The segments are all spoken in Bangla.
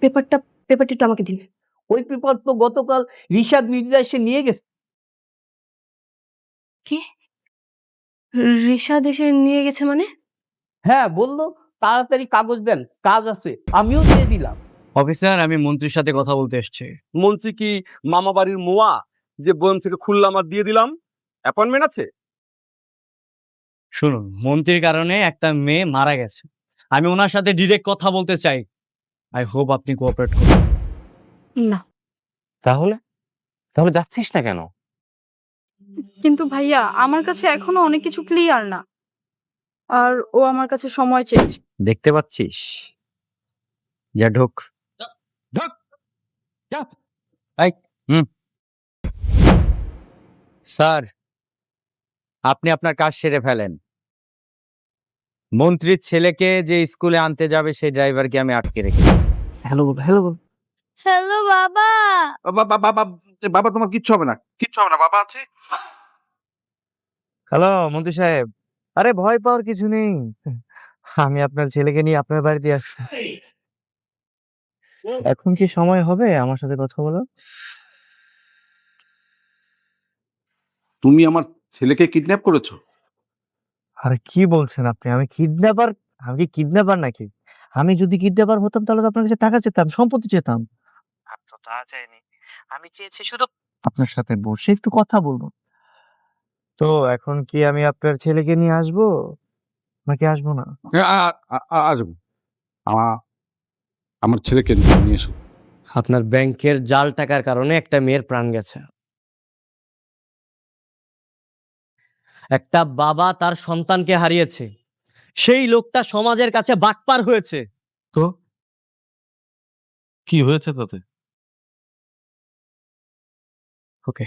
পেপারটা পেপারটা একটু আমাকে দিন। ওই পেপার তো গতকাল রিশাদ মির্জা এসে নিয়ে গেছে। কি? রিশাদ এসে নিয়ে গেছে মানে? হ্যাঁ, বলল তাড়াতাড়ি কাগজ দেন, কাজ আছে। আমিও দিয়ে দিলাম। অফিসার, আমি মন্ত্রীর সাথে কথা বলতে এসেছি। মন্ত্রী কি মামা বাড়ির মোয়া যে বন থেকে খুললাম আর দিয়ে দিলাম? অ্যাপয়েন্টমেন্ট আছে? শুনুন, মন্ত্রীর কারণে একটা মেয়ে মারা গেছে। আমি ওনার সাথে ডিরেক্ট কথা বলতে চাই। আই হোপ আপনি কোঅপারেট করবেন। না। তাহলে তাহলে যাচ্ছিস না কেন? কিন্তু ভাইয়া আমার কাছে এখনো অনেক কিছু ক্লিয়ার না, আর ও আমার কাছে সময় চেয়েছে। দেখতে পাচ্ছিস? যা ঢোক। স্যার, আপনি আপনার কাজ সেরে ফেলেন। মন্ত্রীর ছেলেকে যে স্কুলে আনতে যাবে সেই ড্রাইভারকে আমি আটকে রেখেছি। হ্যালো হ্যালো হ্যালো বাবা। বাবা বাবা বাবা তোমার কিচ্ছু হবে না, কিচ্ছু হবে না, বাবা আছে। হ্যালো মন্ত্রী সাহেব, আরে ভয় পাওয়ার কিছু নেই। আমি আপনার ছেলেকে নিয়ে আপনার বাড়িতে আসছি। এখন কি সময় হবে আমার সাথে কথা বলা? তুমি আমার ছেলেকে কিডন্যাপ করেছো? আরে কি বলছেন আপনি? আমি কিডন্যাপার? আমি কি কিডন্যাপার নাকি? আমি যদি কিডন্যাপার হতাম তাহলে তো আপনার কাছে টাকা চেতাম, সম্পত্তি চেতাম। আর তো তা চাইনি। আমি চেয়েছি শুধু আপনার সাথে বসে একটু কথা বলবো। তো এখন কি আমি আপনার ছেলেকে নিয়ে আসবো নাকি আসবো না? আসবো। আমার ছেলেকে নিয়ে এসো। আপনার ব্যাংকের জাল টাকার কারণে একটা মেয়ের প্রাণ গেছে। একটা বাবা তার সন্তানকে হারিয়েছে। সেই লোকটা সমাজের কাছে বাটপার হয়েছে। তো কি হয়েছে তাতে? ওকে,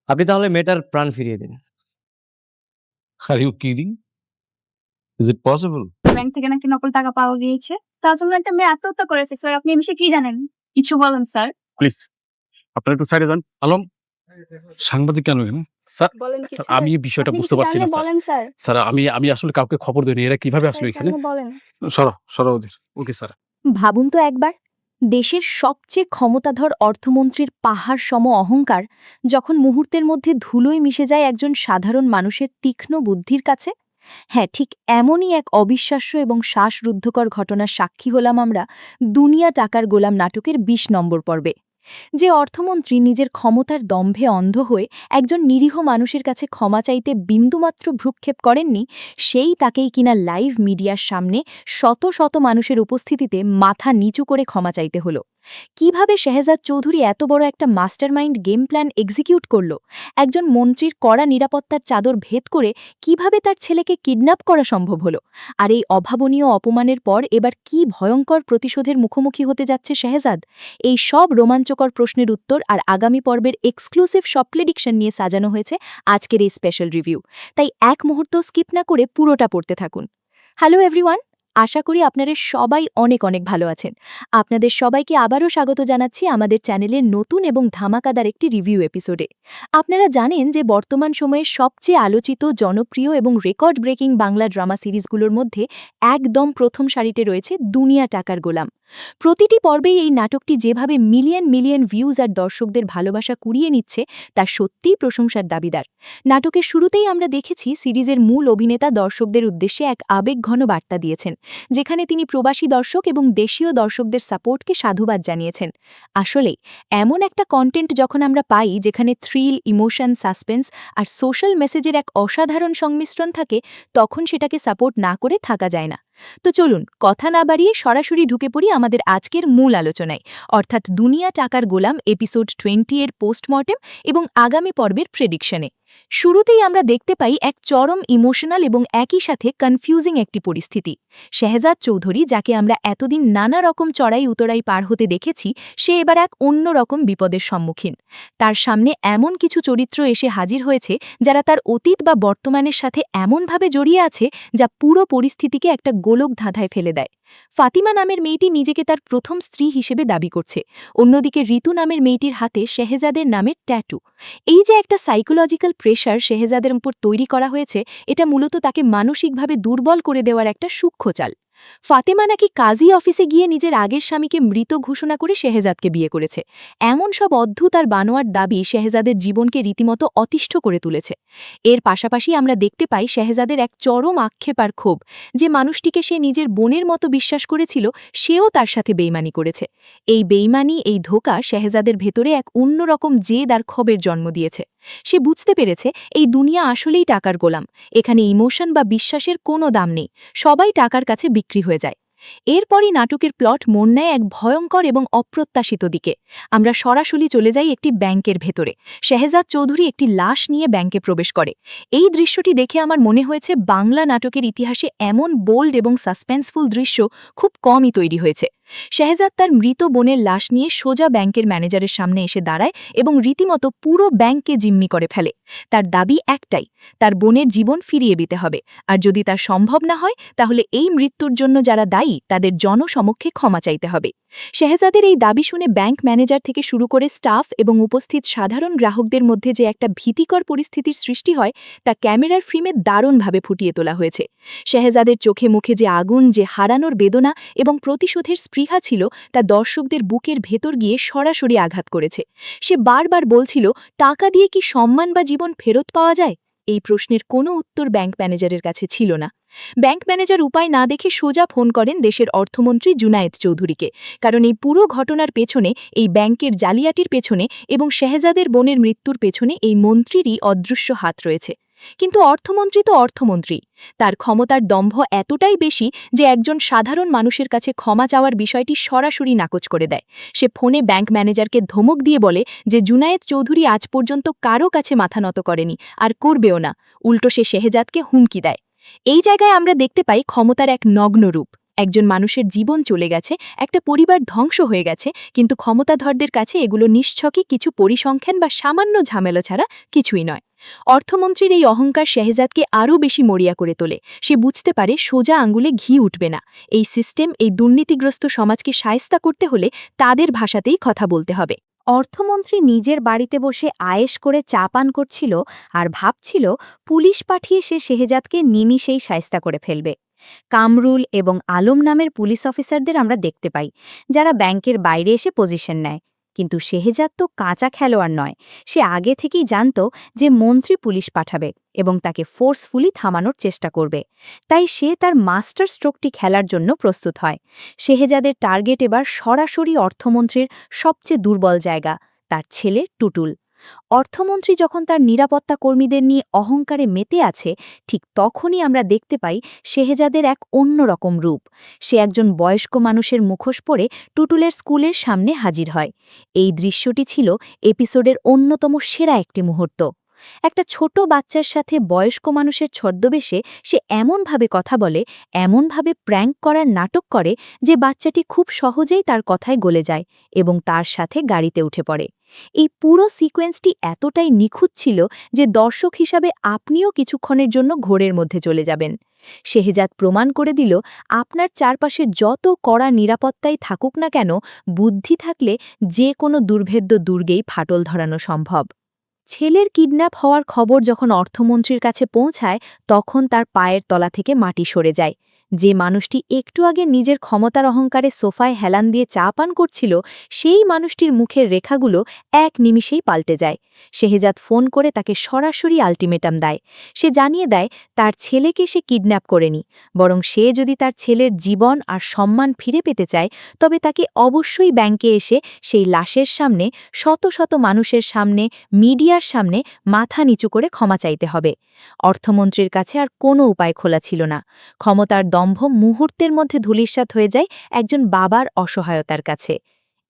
আপনি তাহলে মেয়েটার প্রাণ ফিরিয়ে দিন। Are you kidding? Is it possible? Bank থেকে নাকি নকল টাকা পাওয়া গিয়েছে, তার জন্য একটা মেয়ে আত্মহত্যা করেছে। স্যার, আপনি এই বিষয়ে কি জানেন? কিছু বলেন স্যার। প্লিজ আপনারা একটু সাইডে যান। আলম, সাংবাদিক কেন এখানে? স্যার, বলেন কি স্যার, আমি বিষয়টা আপনি বুঝতে কিছু পারছি না জানলে স্যার। বলেন স্যার। স্যার, আমি আসলে কাউকে খবর দিইনি। এরা কিভাবে আসলো এখানে? স্যার, বলেন। সরো ওদের। Okay sir. ভাবুন তো একবার, দেশের সবচেয়ে ক্ষমতাধর অর্থমন্ত্রীর পাহাড় সম অহংকার যখন মুহূর্তের মধ্যে ধুলোয় মিশে যায় একজন সাধারণ মানুষের তীক্ষ্ণ বুদ্ধির কাছে। হ্যাঁ, ঠিক এমনই এক অবিশ্বাস্য এবং শ্বাসরুদ্ধকর ঘটনার সাক্ষী হলাম আমরা দুনিয়া টাকার গোলাম নাটকের ২০ নম্বর পর্বে। যে অর্থমন্ত্রী নিজের ক্ষমতার দম্ভে অন্ধ হয়ে একজন নিরীহ মানুষের কাছে ক্ষমা চাইতে বিন্দুমাত্র ভ্রুক্ষেপ করেননি, সেই তাকেই কিনা লাইভ মিডিয়ার সামনে শত শত মানুষের উপস্থিতিতে মাথা নিচু করে ক্ষমা চাইতে হলো। কিভাবে শেহজাদ চৌধুরী এত বড় একটা মাস্টারমাইন্ড গেম প্ল্যান এক্সিকিউট করল? একজন মন্ত্রীর কড়া নিরাপত্তার চাদর ভেদ করে কিভাবে তার ছেলেকে কিডন্যাপ করা সম্ভব হলো? আর এই অভাবনীয় অপমানের পর এবার কি ভয়ঙ্কর প্রতিশোধের মুখোমুখি হতে যাচ্ছে শেহজাদ? এই সব রোমাঞ্চকর প্রশ্নের উত্তর আর আগামী পর্বের এক্সক্লুসিভ সব প্রেডিকশন নিয়ে সাজানো হয়েছে আজকের এই স্পেশাল রিভিউ। তাই এক মুহূর্ত স্কিপ না করে পুরোটা পড়তে থাকুন। হ্যালো এভরিওয়ান, আশা করি আপনারা সবাই অনেক অনেক ভালো আছেন। আপনাদের সবাইকে আবারও স্বাগত জানাচ্ছি আমাদের চ্যানেলের নতুন এবং ধামাকাদার একটি রিভিউ এপিসোডে। আপনারা জানেন যে বর্তমান সময়ে সবচেয়ে আলোচিত, জনপ্রিয় এবং রেকর্ড ব্রেকিং বাংলা ড্রামা সিরিজগুলোর মধ্যে একদম প্রথম সারিতে রয়েছে দুনিয়া টাকার গোলাম। প্রতিটি পর্বেই এই নাটকটি যেভাবে মিলিয়ন মিলিয়ন ভিউজ আর দর্শকদের ভালোবাসা কুড়িয়ে নিচ্ছে তা সত্যিই প্রশংসার দাবিদার। নাটকের শুরুতেই আমরা দেখেছি সিরিজের মূল অভিনেতা দর্শকদের উদ্দেশ্যে এক আবেগঘন বার্তা দিয়েছেন, যেখানে তিনি প্রবাসী দর্শক এবং দেশীয় দর্শকদের সাপোর্টকে সাধুবাদ জানিয়েছেন। আসলেই এমন একটা কন্টেন্ট যখন আমরা পাই যেখানে থ্রিল, ইমোশন, সাসপেন্স আর সোশ্যাল মেসেজের এক অসাধারণ সংমিশ্রণ থাকে, তখন সেটাকে সাপোর্ট না করে থাকা যায় না। তো চলুন কথা না বাড়িয়ে সরাসরি ঢুকে পড়ি আমাদের আজকের মূল আলোচনায়, অর্থাৎ দুনিয়া টাকার গোলাম এপিসোড 20 এর পোস্টমর্টেম এবং আগামী পর্বের প্রেডিকশনে। শুরুতেই আমরা দেখতে পাই এক চরম ইমোশনাল এবং একই সাথে কনফিউজিং একটি পরিস্থিতি। শেহজাদ চৌধুরী, যাকে আমরা এতদিন নানা রকম চড়াই উতরাই পার হতে দেখেছি, সে এবার এক অন্য রকম বিপদের সম্মুখীন। তার সামনে এমন কিছু চরিত্র এসে হাজির হয়েছে যারা তার অতীত বা বর্তমানের সাথে এমনভাবে জড়িয়ে আছে যা পুরো পরিস্থিতিকে একটা গোলক ধাঁধায় ফেলে দেয়। ফাতিমা নামের মেয়েটি নিজেকে তার প্রথম স্ত্রী হিসেবে দাবি করছে, অন্যদিকে ঋতু নামের মেয়েটির হাতে শেহজাদের নামের ট্যাটু। এই যে একটা সাইকোলজিক্যাল প্রেশার শেহজাদের উপর তৈরি করা হয়েছে, এটা মূলত তাকে মানসিকভাবে দুর্বল করে দেওয়ার একটা সূক্ষ্ম চাল। ফাতেমা নাকি কাজী অফিসে গিয়ে নিজের আগের স্বামীকে মৃত ঘোষণা করে শেহজাদকে বিয়ে করেছে। এমন সব অদ্ভুত আর বানোয়ার দাবি শেহজাদের জীবনকে রীতিমতো অতিষ্ঠ করে তুলেছে। এর পাশাপাশি আমরা দেখতে পাই শেহজাদের এক চরম আক্ষেপ আর ক্ষোভ, যে মানুষটিকে সে নিজের বোনের মতো বিশ্বাস করেছিল সেও তার সাথে বেইমানি করেছে। এই বেইমানি, এই ধোঁকা শেহজাদের ভেতরে এক অন্যরকম জেদ আর ক্ষোভের জন্ম দিয়েছে। সে বুঝতে পেরেছে এই দুনিয়া আসলেই টাকার গোলাম, এখানে ইমোশন বা বিশ্বাসের কোনো দাম নেই, সবাই টাকার কাছে বিক্রি হয়ে যায়। এরপরই নাটকের প্লট মোড় নেয় এক ভয়ঙ্কর এবং অপ্রত্যাশিত দিকে। আমরা সরাসরি চলে যাই একটি ব্যাংকের ভেতরে। শেহজাদ চৌধুরী একটি লাশ নিয়ে ব্যাংকে প্রবেশ করে। এই দৃশ্যটি দেখে আমার মনে হয়েছে বাংলা নাটকের ইতিহাসে এমন বোল্ড এবং সাসপেন্সফুল দৃশ্য খুব কমই তৈরি হয়েছে। শেহজাদ তার মৃত বোনের লাশ নিয়ে সোজা ব্যাংকের ম্যানেজারের সামনে এসে দাঁড়ায় এবং রীতিমতো পুরো ব্যাংককে জিম্মি করে ফেলে। তার দাবি একটাই, তার বোনের জীবন ফিরিয়ে দিতে হবে, আর যদি তা সম্ভব না হয় তাহলে এই মৃত্যুর জন্য যারা দায়ী তাদের জনসমক্ষে ক্ষমা চাইতে হবে। শেহজাদের এই দাবি শুনে ব্যাংক ম্যানেজার থেকে শুরু করে স্টাফ এবং উপস্থিত সাধারণ গ্রাহকদের মধ্যে যে একটা ভীতিকর পরিস্থিতির সৃষ্টি হয় তা ক্যামেরার ফ্রেমে দারুণভাবে ফুটিয়ে তোলা হয়েছে। শেহজাদের চোখে মুখে যে আগুন, যে হারানোর বেদনা এবং প্রতিশোধের স্পৃহা ছিল তা দর্শকদের বুকের ভেতর গিয়ে সরাসরি আঘাত করেছে। সে বারবার বলছিল, টাকা দিয়ে কি সম্মান বা জীবন ফেরত পাওয়া যায়? এই প্রশ্নের কোনো উত্তর ব্যাংক ম্যানেজারের কাছে ছিল না। ব্যাংক ম্যানেজার উপায় না দেখে সোজা ফোন করেন দেশের অর্থমন্ত্রী জুনায়েদ চৌধুরীকে, কারণ এই পুরো ঘটনার পেছনে, এই ব্যাংকের জালিয়াতির পেছনে এবং শেহজাদের বোনের মৃত্যুর পেছনে এই মন্ত্রীরই অদৃশ্য হাত রয়েছে। কিন্তু অর্থমন্ত্রী তো অর্থমন্ত্রী, তার ক্ষমতার দম্ভ এতটাই বেশি যে একজন সাধারণ মানুষের কাছে ক্ষমা চাওয়ার বিষয়টি সরাসরি নাকচ করে দেয়। সে ফোনে ব্যাংক ম্যানেজারকে ধমক দিয়ে বলে যে জুনায়েদ চৌধুরী আজ পর্যন্ত কারও কাছে মাথা নত করেনি আর করবেও না, উল্টো সে শেহজাদকে হুমকি দেয়। এই জায়গায় আমরা দেখতে পাই ক্ষমতার এক নগ্ন রূপ। একজন মানুষের জীবন চলে গেছে, একটা পরিবার ধ্বংস হয়ে গেছে, কিন্তু ক্ষমতাধরদের কাছে এগুলো নিশ্চকই কিছু পরিসংখ্যান বা সামান্য ঝামেলা ছাড়া কিছুই নয়। অর্থমন্ত্রীর এই অহংকার শেহজাদকে আরও বেশি মরিয়া করে তোলে। সে বুঝতে পারে সোজা আঙুলে ঘি উঠবে না। এই সিস্টেম, এই দুর্নীতিগ্রস্ত সমাজকে শায়েস্তা করতে হলে তাদের ভাষাতেই কথা বলতে হবে। অর্থমন্ত্রী নিজের বাড়িতে বসে আয়েশ করে চা পান করছিল আর ভাবছিল পুলিশ পাঠিয়ে সে শেহজাদকে নিমিষেই শায়েস্তা করে ফেলবে। কামরুল এবং আলম নামের পুলিশ অফিসারদের আমরা দেখতে পাই, যারা ব্যাংকের বাইরে এসে পজিশন নেয়। কিন্তু শেহজাদ তো কাঁচা খেলোয়াড় নয়। সে আগে থেকেই জানত যে মন্ত্রী পুলিশ পাঠাবে এবং তাকে ফোর্সফুলি থামানোর চেষ্টা করবে। তাই সে তার মাস্টার স্ট্রোকটি খেলার জন্য প্রস্তুত হয়। শেহজাদের টার্গেট এবার সরাসরি অর্থমন্ত্রীর সবচেয়ে দুর্বল জায়গা, তার ছেলে টুটুল। অর্থমন্ত্রী যখন তার নিরাপত্তা কর্মীদের নিয়ে অহংকারে মেতে আছে, ঠিক তখনই আমরা দেখতে পাই শেহজাদের এক অন্যরকম রূপ। সে একজন বয়স্ক মানুষের মুখোশ পরে টুটুলের স্কুলের সামনে হাজির হয়। এই দৃশ্যটি ছিল এপিসোডের অন্যতম সেরা একটি মুহূর্ত। একটা ছোট বাচ্চার সাথে বয়স্ক মানুষের ছদ্মবেশে সে এমনভাবে কথা বলে, এমনভাবে প্র্যাঙ্ক করার নাটক করে যে বাচ্চাটি খুব সহজেই তার কথায় গলে যায় এবং তার সাথে গাড়িতে উঠে পড়ে। এই পুরো সিকোয়েন্সটি এতটাই নিখুঁত ছিল যে দর্শক হিসাবে আপনিও কিছুক্ষণের জন্য ঘোরের মধ্যে চলে যাবেন। শেহজাদ প্রমাণ করে দিল, আপনার চারপাশে যত কড়া নিরাপত্তাই থাকুক না কেন, বুদ্ধি থাকলে যে কোনো দুর্ভেদ্য দুর্গেই ফাটল ধরানো সম্ভব। ছেলের কিডন্যাপ হওয়ার খবর যখন অর্থমন্ত্রীর কাছে পৌঁছায়, তখন তার পায়ের তলা থেকে মাটি সরে যায়। যে মানুষটি একটু আগে নিজের ক্ষমতার অহংকারে সোফায় হেলান দিয়ে চা পান করছিল, সেই মানুষটির মুখের রেখাগুলো এক নিমিষেই পাল্টে যায়। শেহজাদ ফোন করে তাকে সরাসরি আলটিমেটাম দেয়। সে জানিয়ে দেয় তার ছেলেকে সে কিডন্যাপ করেনি, বরং সে যদি তার ছেলের জীবন আর সম্মান ফিরে পেতে চায় তবে তাকে অবশ্যই ব্যাংকে এসে সেই লাশের সামনে, শত শত মানুষের সামনে, মিডিয়ার সামনে মাথা নিচু করে ক্ষমা চাইতে হবে। অর্থমন্ত্রীর কাছে আর কোনো উপায় খোলা ছিল না। ক্ষমতার দম্ভ মুহূর্তের মধ্যে ধূলিসাৎ হয়ে যায় একজন বাবার অসহায়তার কাছে।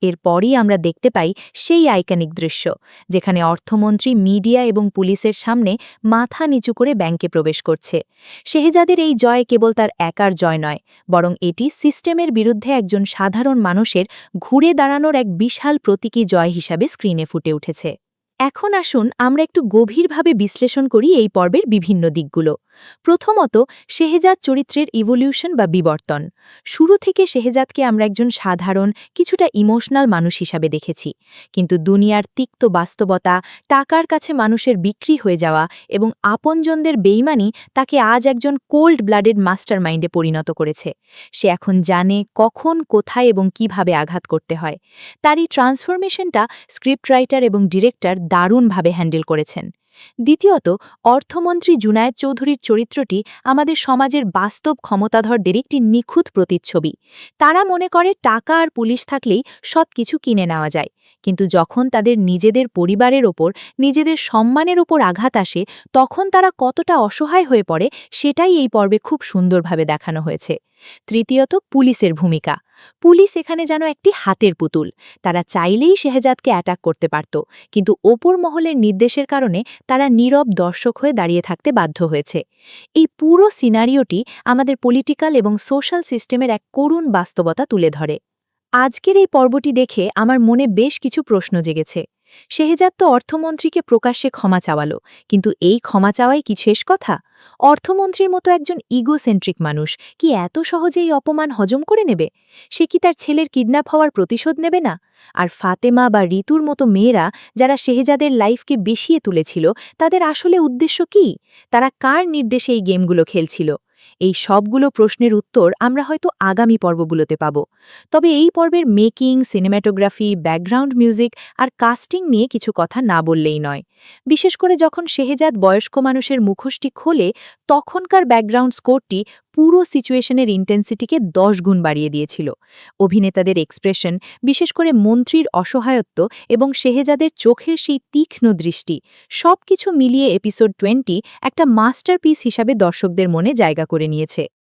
এরপরই আমরা দেখতে পাই সেই আইকনিক দৃশ্য, যেখানে অর্থমন্ত্রী মিডিয়া এবং পুলিশের সামনে মাথা নিচু করে ব্যাংকে প্রবেশ করছে। শেহজাদের এই জয় কেবল তার একার জয় নয়, বরং এটি সিস্টেমের বিরুদ্ধে একজন সাধারণ মানুষের ঘুরে দাঁড়ানোর এক বিশাল প্রতীকী জয় হিসাবে স্ক্রিনে ফুটে উঠেছে। এখন আসুন আমরা একটু গভীরভাবে বিশ্লেষণ করি এই পর্বের বিভিন্ন দিকগুলো। প্রথমত, শেহজাদ চরিত্রের ইভলিউশন বা বিবর্তন। শুরু থেকে শেহজাদকে আমরা একজন সাধারণ, কিছুটা ইমোশনাল মানুষ হিসাবে দেখেছি, কিন্তু দুনিয়ার তিক্ত বাস্তবতা, টাকার কাছে মানুষের বিক্রি হয়ে যাওয়া এবং আপনজনদের বেইমানি তাকে আজ একজন কোল্ড ব্লাডেড মাস্টার মাইন্ডে পরিণত করেছে। সে এখন জানে কখন, কোথায় এবং কিভাবে আঘাত করতে হয়। তার এই ট্রান্সফরমেশনটা স্ক্রিপ্ট রাইটার এবং ডিরেক্টর দারুণভাবে হ্যান্ডেল করেছেন। দ্বিতীয়ত, অর্থমন্ত্রী জুনায়েদ চৌধুরীর চরিত্রটি আমাদের সমাজের বাস্তব ক্ষমতাধরদের একটি নিখুঁত প্রতিচ্ছবি। তারা মনে করে টাকা আর পুলিশ থাকলেই সবকিছু কিনে নেওয়া যায়, কিন্তু যখন তাদের নিজেদের পরিবারের ওপর, নিজেদের সম্মানের ওপর আঘাত আসে, তখন তারা কতটা অসহায় হয়ে পড়ে সেটাই এই পর্বে খুব সুন্দরভাবে দেখানো হয়েছে। তৃতীয়ত, পুলিশের ভূমিকা। পুলিশ এখানে যেন একটি হাতের পুতুল। তারা চাইলেই শেহজাদকে অ্যাটাক করতে পারত, কিন্তু ওপর মহলের নির্দেশের কারণে তারা নীরব দর্শক হয়ে দাঁড়িয়ে থাকতে বাধ্য হয়েছে। এই পুরো সিনারিওটি আমাদের পলিটিক্যাল এবং সোশ্যাল সিস্টেমের এক করুণ বাস্তবতা তুলে ধরে। আজকের এই পর্বটি দেখে আমার মনে বেশ কিছু প্রশ্ন জেগেছে। শেহজাদ তো অর্থমন্ত্রীকে প্রকাশ্যে ক্ষমা চাওয়ালো, কিন্তু এই ক্ষমা চাওয়াই কি শেষ কথা? অর্থমন্ত্রীর মতো একজন ইগোসেন্ট্রিক মানুষ কি এত সহজে এই অপমান হজম করে নেবে? সে কি তার ছেলের কিডন্যাপ হওয়ার প্রতিশোধ নেবে না? আর ফাতেমা বা ঋতুর মতো মেয়েরা, যারা শেহজাদের লাইফকে বেশিয়ে তুলেছিল, তাদের আসলে উদ্দেশ্য কি? তারা কার নির্দেশে এই গেমগুলো খেলছিল? এই সবগুলো প্রশ্নের উত্তর আমরা হয়তো আগামী পর্বগুলোতে পাব। তবে এই পর্বের মেকিং, সিনেম্যাটোগ্রাফি, ব্যাকগ্রাউন্ড মিউজিক আর কাস্টিং নিয়ে কিছু কথা না বললেই নয়। বিশেষ করে যখন শেহজাদ বয়স্ক মানুষের মুখোশটি খোলে, তখনকার ব্যাকগ্রাউন্ড স্কোরটি পুরো সিচুয়েশনের ইন্টেন্সিটিকে 10 গুণ বাড়িয়ে দিয়েছিল। অভিনেতাদের এক্সপ্রেশন, বিশেষ করে মন্ত্রীর অসহায়ত্ব এবং শেহজাদের চোখের সেই তীক্ষ্ণ দৃষ্টি, সবকিছু মিলিয়ে এপিসোড 20 একটা মাস্টারপিস হিসাবে দর্শকদের মনে জায়গা করে নিয়েছে।